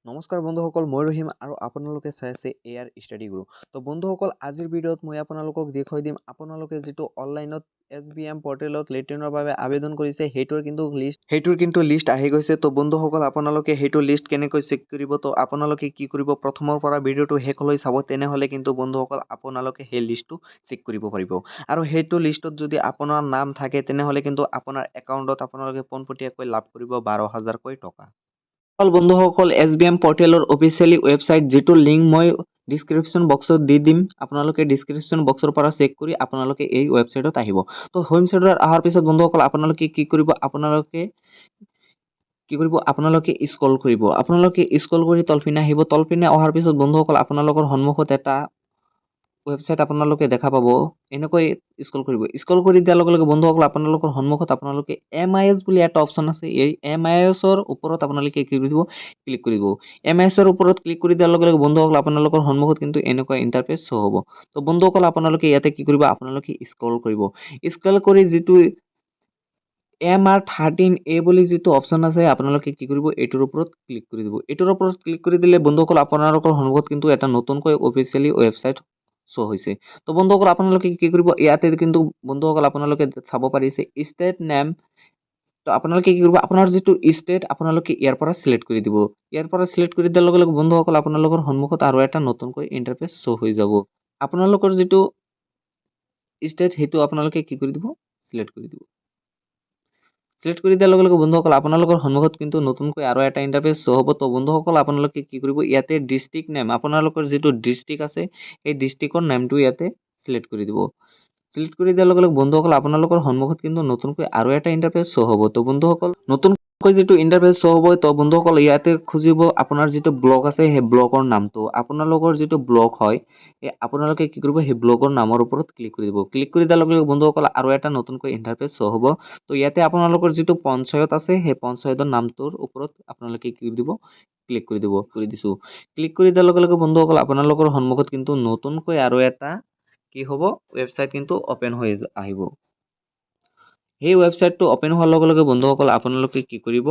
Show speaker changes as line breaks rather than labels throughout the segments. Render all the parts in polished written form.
নমস্কাৰ বন্ধুসকল, মই ৰহিম আৰু আপোনালোকে চাই আছে এআৰ ষ্টাডি গুৰু। তো বন্ধুসকল, আজিৰ ভিডিঅ'ত মই আপোনালোকক দেখুৱাই দিম আপোনালোকে যিটো অনলাইনত SBM পৰ্টেলত লেট্ৰিনৰ বাবে আবেদন কৰিছে সেইটোৰ কিন্তু লিষ্ট আহি গৈছে। তো বন্ধুসকল, আপোনালোকে সেইটো লিষ্ট কেনেকৈ চেক কৰিব, তো আপোনালোকে কি কৰিব, প্ৰথমৰ পৰা ভিডিঅ'টো শেষলৈ চাব, তেনেহ'লে কিন্তু বন্ধুসকল আপোনালোকে সেই লিষ্টটো চেক কৰিব পাৰিব। আৰু সেইটো লিষ্টত যদি আপোনাৰ নাম থাকে তেনেহ'লে কিন্তু আপোনাৰ একাউণ্টত আপোনালোকে পোনপটীয়াকৈ লাভ কৰিব 12,000কৈ টকা। বন্ধুসকল, SBM পৰ্টেলৰ অফিচিয়েলি ৱেবছাইট, যিটো লিংক মই ডিছক্ৰিপশ্যন বক্সত দি দিম, আপোনালোকে ডিছক্ৰিপশ্যন বক্সৰ পৰা চেক কৰি আপোনালোকে এই ৱেবছাইটত আহিব। তো ৱেবছাইটত অহাৰ পিছত বন্ধুসকল আপোনালোকে কি কৰিব, আপোনালোকে স্ক্ৰল কৰিব। আপোনালোকে স্ক্ৰল কৰি তলপিনে আহিব। তলপিনে অহাৰ পিছত বন্ধুসকল আপোনালোকৰ সন্মুখত এটা ৱেবছাইট আপোনালোকে দেখা পাব। এনেকৈ স্ক্ৰল কৰিব। স্ক্ৰল কৰি দিয়াৰ লগে লগে বন্ধুসকল আপোনালোকৰ সন্মুখত আপোনালোকে MIS বুলি এটা অপশ্যন আছে। এই MISৰ ওপৰত আপোনালোকে কি কৰিব, ক্লিক কৰিব। MISৰ ওপৰত ক্লিক কৰি দিয়াৰ লগে লগে বন্ধুসকল আপোনালোকৰ সন্মুখত কিন্তু এনেকুৱা ইণ্টাৰফেচ শ্ব' হ'ব। তো বন্ধুসকল আপোনালোকে ইয়াতে কি কৰিব, আপোনালোকে স্ক্ৰল কৰিব। স্ক্ৰল কৰি যিটো MR13A বুলি যিটো অপশ্যন আছে আপোনালোকে কি কৰিব, এইটোৰ ওপৰত ক্লিক কৰি দিব। এইটোৰ ওপৰত ক্লিক কৰি দিলে বন্ধুসকল আপোনালোকৰ সন্মুখত কিন্তু এটা নতুনকৈ অফিচিয়েলি ৱেবছাইট শ্ব' হৈছে। তো বন্ধুসকল আপোনালোকে কি কৰিব, ইয়াতে কিন্তু বন্ধুসকল আপোনালোকে চাব পাৰিছে ষ্টেট নেম। তো আপোনালোকে কি কৰিব, আপোনাৰ যিটো ষ্টেট আপোনালোকে ইয়াৰ পৰা চিলেক্ট কৰি দিব। ইয়াৰ পৰা চিলেক্ট কৰি দিয়াৰ লগে লগে বন্ধুসকল আপোনালোকৰ সন্মুখত আৰু এটা নতুনকৈ ইণ্টাৰফেচ শ্ব' হৈ যাব। আপোনালোকৰ যিটো ষ্টেট সেইটো আপোনালোকে কি কৰি দিব, চিলেক্ট কৰি দিব। চিলেক্ট কৰি দিয়াৰ লগে লগে বন্ধুসকল আপোনালোকৰ সন্মুখত কিন্তু নতুনকৈ আৰু এটা ইণ্টাৰফেচ শ্ব' হ'ব। তো বন্ধুসকল আপোনালোকে কি কৰিব, ইয়াতে ডিষ্ট্ৰিক্ট নেম, আপোনালোকৰ যিটো ডিষ্ট্ৰিক্ট আছে সেই ডিষ্ট্ৰিক্টৰ নেমটো ইয়াতে চিলেক্ট কৰি দিব। চিলেক্ট কৰি দিয়াৰ লগে লগে বন্ধুসকল আপোনালোকৰ সন্মুখত কিন্তু নতুনকৈ আৰু এটা ইণ্টাৰফেচ শ্ব' হ'ব। তো বন্ধুসকল নতুনকৈ যিটো ইণ্টাৰফেচ শ্ব' হ'ব, তো বন্ধুসকল ইয়াতে খুজিব আপোনাৰ যিটো ব্লগ আছে সেই ব্লগৰ নামটো। আপোনালোকৰ যিটো ব্লগ হয় আপোনালোকে কি কৰিব, সেই ব্লগৰ নামৰ ওপৰত ক্লিক কৰি দিব। ক্লিক কৰি দিয়াৰ লগে লগে বন্ধুসকল আৰু এটা নতুনকৈ ইণ্টাৰফেচ শ্ব' হ'ব। তো ইয়াতে আপোনালোকৰ যিটো পঞ্চায়ত আছে সেই পঞ্চায়তৰ নামটোৰ ওপৰত আপোনালোকে কি দিব, ক্লিক কৰি দিব। কৰি দিছো। ক্লিক কৰি দিয়াৰ লগে লগে বন্ধুসকল আপোনালোকৰ সন্মুখত কিন্তু নতুনকৈ আৰু এটা কি হ'ব, ৱেবছাইট কিন্তু অপেন হৈ আহিব। সেই ৱেবছাইটটো অপেন হোৱাৰ লগে লগে বন্ধুসকল আপোনালোকে কি কৰিব,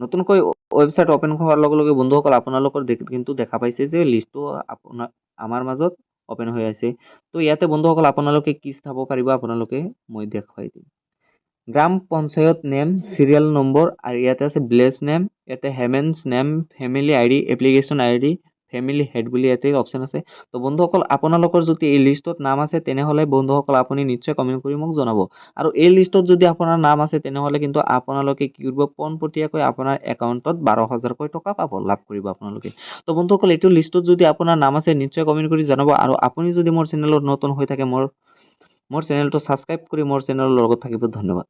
নতুনকৈ ৱেবছাইট অপেন হোৱাৰ লগে লগে বন্ধুসকল আপোনালোকৰ কিন্তু দেখা পাইছে যে লিষ্টটো আমাৰ মাজত অপেন হৈ আছে। তো ইয়াতে বন্ধুসকল আপোনালোকে কি চাব পাৰিব, মই দেখুৱাই দিম। গ্ৰাম পঞ্চায়ত নেম, চিৰিয়েল নম্বৰ, আৰু ইয়াতে আছে ভিলেজ নেম, ইয়াতে হেমেন্স name, family ID, application ID, family head বুলি ইয়াতে অপশ্যন আছে। তো বন্ধুসকল আপোনালোকৰ যদি এই লিষ্টত নাম আছে তেনেহ'লে বন্ধুসকল আপুনি নিশ্চয় কমেণ্ট কৰি মোক জনাব। আৰু এই লিষ্টত যদি আপোনাৰ নাম আছে তেনেহ'লে কিন্তু আপোনালোকে কি কৰিব, পোনপটীয়াকৈ আপোনাৰ একাউণ্টত 12,000কৈ টকা লাভ কৰিব আপোনালোকে। তো বন্ধুসকল এইটো লিষ্টত যদি আপোনাৰ নাম আছে নিশ্চয় কমেণ্ট কৰি জনাব। আৰু আপুনি যদি মোৰ চেনেলত নতুন হৈ থাকে মোৰ চেনেলটো ছাবস্ক্ৰাইব কৰি মোৰ চেনেলৰ লগত থাকিব। ধন্যবাদ।